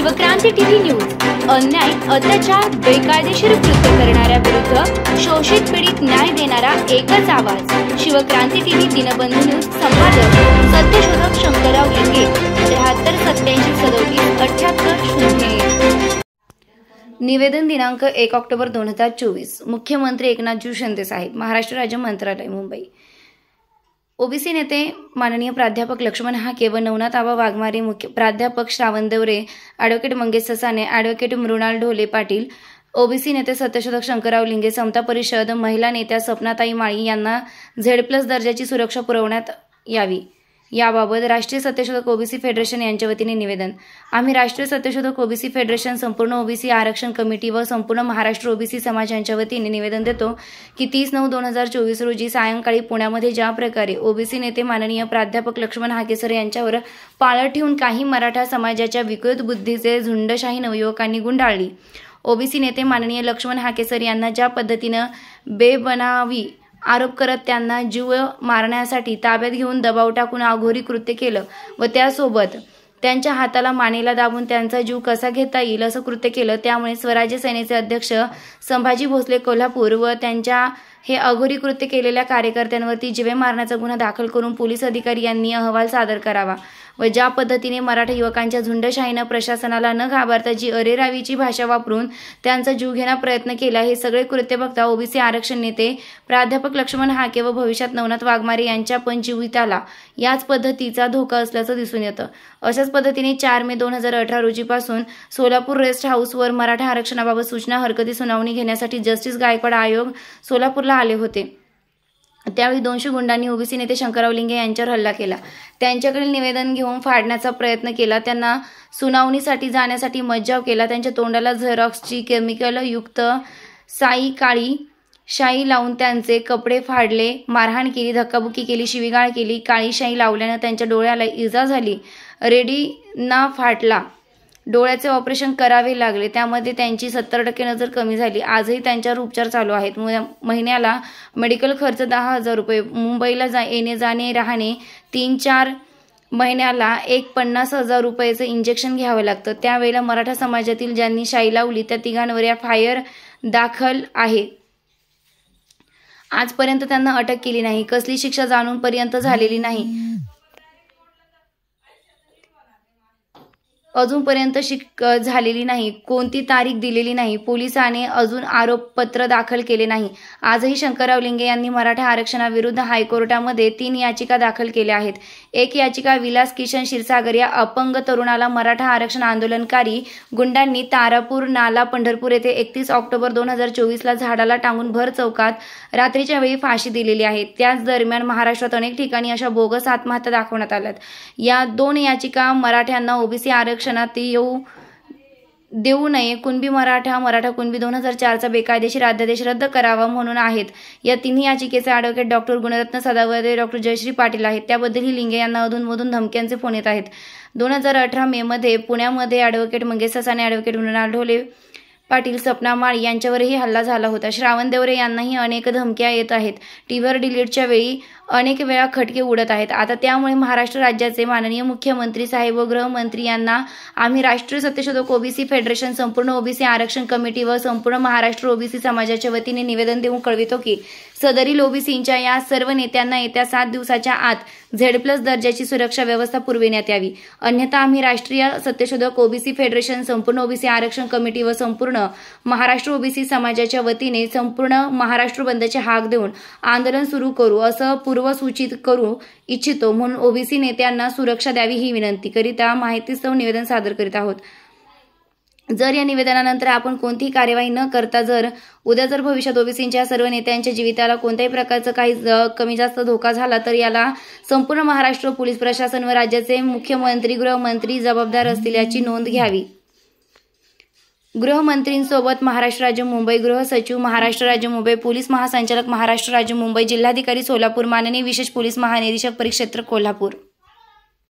Shivkranti TV news अन्याय, अत्याचार, बेकायदेशीर कृत्य करणाऱ्या विरुद्ध शोषित पीडित न्याय देणारा एकच आवाज। शिवक्रांती टीव्ही दिनबंधू न्यूज संपादक सत्यशोधक शंकरराव लिंगे 7387377880। निवेदन दिनांक 1 ऑक्टोबर 2024। मुख्यमंत्री एकनाथ शिंदे साहेब, महाराष्ट्र राज्य मंत्रालय, मुंबई। ओबीसी नेते माननीय प्राध्यापक लक्ष्मण हाके व नवनाथ आबा वाघमारे, मुख्य प्राध्यापक Shravan Deore, advocate Mangesh Sasane, advocate Mrinal Dhole Patil, OBC नेते सत्यशोधक शंकरराव लिंगे, समता परिषद, महिला नेत्या सपनाताई माळी यांना झेड+ दर्जाची सुरक्षा पुरवण्यात यावी, याबाबत राष्ट्रीय सत्यशोधक ओबीसी फेडरेशन यांच्या वतीने निवेदन। आम्ही राष्ट्रीय सत्यशोधक ओबीसी फेडरेशन, संपूर्ण ओबीसी आरक्षण कमिटी व संपूर्ण महाराष्ट्र ओबीसी समाज यांच्या वतीने निवेदन देतो की 30/9/2024 रोजी सायंकाळी पुण्यामध्ये ज्या प्रकारे ओबीसी नेते माननीय प्राध्यापक लक्ष्मण हाके सर यांच्यावर पाळत ठेवून काही मराठा समाजाच्या विकृत बुद्धीचे झुंडशाही नवयुवकांनी गुंडाळली, ओबीसी नेते माननीय लक्ष्मण हाके सर यांना ज्या पद्धतीने बेबनावी आरोप करत त्यांना जीव मारण्यासाठी ताब्यात घेऊन दबाव टाकून अघोरी कृत्य केलं व त्यासोबत त्यांच्या हाताला मानेला दाबून त्यांचा जीव कसा घेता येईल असं कृत्य केलं। त्यामुळे स्वराज्य सेनेचे अध्यक्ष संभाजी भोसले कोल्हापूर व त्यांच्या हे अघोरी कृत्य केलेल्या कार्यकर्त्यांवरती जीवे मारण्याचा गुन्हा दाखल करून पोलीस अधिकारी यांनी अहवाल सादर करावा व ज्या पद्धतीने मराठा युवकांच्या झुंडशाहीनं प्रशासनाला न घाबरता जी अरेरावीची भाषा वापरून त्यांचा जीव घेण्याचा प्रयत्न केला, हे सगळे कृत्य बघता ओबीसी आरक्षण नेते प्राध्यापक लक्ष्मण हाके व भविष्यात नवनाथ वाघमारे यांच्या पण जीविताला याच पद्धतीचा धोका असल्याचं दिसून येतं। अशाच पद्धतीने 4 मे 2018 रोजीपासून सोलापूर रेस्ट हाऊसवर मराठा आरक्षणाबाबत सूचना हरकती सुनावणी घेण्यासाठी जस्टिस गायकवाड आयोग सोलापूरला आले होते। त्यावेळी 200 गुंडांनी ओबीसी नेते शंकरराव लिंगे यांच्यावर हल्ला केला, त्यांच्याकडील निवेदन घेऊन फाडण्याचा प्रयत्न केला, त्यांना सुनावणीसाठी जाण्यासाठी मज्जाव केला, त्यांच्या तोंडाला झेरॉक्सची केमिकल युक्त काळी शाई लावून त्यांचे कपडे फाडले, मारहाण केली, धक्काबुक्की केली, शिवीगाळ केली। काळी शाई लावल्याने त्यांच्या डोळ्याला इजा झाली, रेटिना फाटला, डोळ्याचे ऑपरेशन करावे लागले, त्यामध्ये त्यांची 70% नजर कमी झाली। आजही त्यांच्यावर उपचार चालू आहेत। महिन्याला मेडिकल खर्च 10,000 रुपये, मुंबईला येणे जाणे राहणे 3-4 महिन्याला 50,000 रुपयाचं इंजेक्शन घ्यावं लागतं। त्यावेळेला मराठा समाजातील ज्यांनी शाई लावली त्या तिघांवर FIR दाखल आहे। आजपर्यंत त्यांना अटक केली नाही, कसली शिक्षा जाणून पर्यंत झालेली नाही, अजूनपर्यंत झालेली नाही, कोणती तारीख दिलेली नाही, पोलिसांनी अजून आरोपपत्र दाखल केले नाही। आजही शंकरराव लिंगे यांनी मराठा आरक्षणाविरुद्ध हायकोर्टामध्ये 3 याचिका दाखल केल्या आहेत। एक याचिका विलास किशन क्षीरसागर या अपंग तरुणाला मराठा आरक्षण आंदोलनकारी गुंडांनी तारापूर नाला पंढरपूर येथे 31 ऑक्टोबर 2024 झाडाला टांगून भर चौकात रात्रीच्या वेळी फाशी दिलेली आहे। त्याच दरम्यान महाराष्ट्रात अनेक ठिकाणी अशा बोगस आत्महत्या दाखवण्यात आल्यात। या 2 याचिका मराठ्यांना ओबीसी आरक्षणात येऊ देऊ नये, कुणबी मराठा कुणबी 2004चा बेकायदेशीर अध्यादेश रद्द करावा म्हणून आहेत। या 3 याचिकेचे advocate doctor Gunratna Sadavarte, doctor Jayashree Patil आहेत। त्याबद्दलही लिंगे यांना अधूनमधून धमक्यांचे फोन येत आहेत। 2018 मे मध्ये पुण्यामध्ये ॲडव्होकेट मंगेश ससाने, ॲडव्होकेट मृणाल ढोले पाटील, सपना माळी यांच्यावरही हल्ला झाला होता। श्रावण देवरे यांनाही अनेक धमक्या येत आहेत। टीव्हीवर डिलीटच्या वेळी अनेक वेळा खटके उडत आहेत। आता त्यामुळे महाराष्ट्र राज्याचे माननीय मुख्यमंत्री साहेब व गृहमंत्री यांना आम्ही राष्ट्रीय सत्यशोधक ओबीसी फेडरेशन, संपूर्ण ओबीसी आरक्षण कमिटी व संपूर्ण महाराष्ट्र ओबीसी समाजाच्या वतीने निवेदन देऊन कळवितो की सदरील ओबीसींच्या या सर्व नेत्यांना येत्या 7 दिवसाच्या आत झेड+ दर्जाची सुरक्षा व्यवस्था पुरविण्यात यावी, अन्यथा आम्ही राष्ट्रीय सत्यशोधक ओबीसी फेडरेशन, संपूर्ण ओबीसी आरक्षण कमिटी व संपूर्ण महाराष्ट्र ओबीसी समाजाच्या वतीने संपूर्ण महाराष्ट्र बंदचे हाक देऊन आंदोलन सुरू करू असं पूर्वसूचित करू इच्छितो, म्हणून ओबीसी नेत्यांना सुरक्षा द्यावी ही विनंती करिता माहितीस्तव निवेदन सादर करीत आहोत। जर या निवेदनानंतर आपण कोणतीही कार्यवाही न करता उद्या जर भविष्यात ओबीसींच्या सर्व नेत्यांच्या जीविताला कोणत्याही प्रकारचा काही कमी जास्त धोका झाला तर याला संपूर्ण महाराष्ट्र पोलीस प्रशासन व राज्याचे मुख्यमंत्री, गृहमंत्री जबाबदार असतील याची नोंद घ्यावी। गृहमंत्रींसोबत महाराष्ट्र राज्य मुंबई, गृह सचिव महाराष्ट्र राज्य मुंबई, पोलीस महासंचालक महाराष्ट्र राज्य मुंबई, जिल्हाधिकारी सोलापूर, माननीय विशेष पोलीस महानिरीक्षक परिक्षेत्र कोल्हापूर।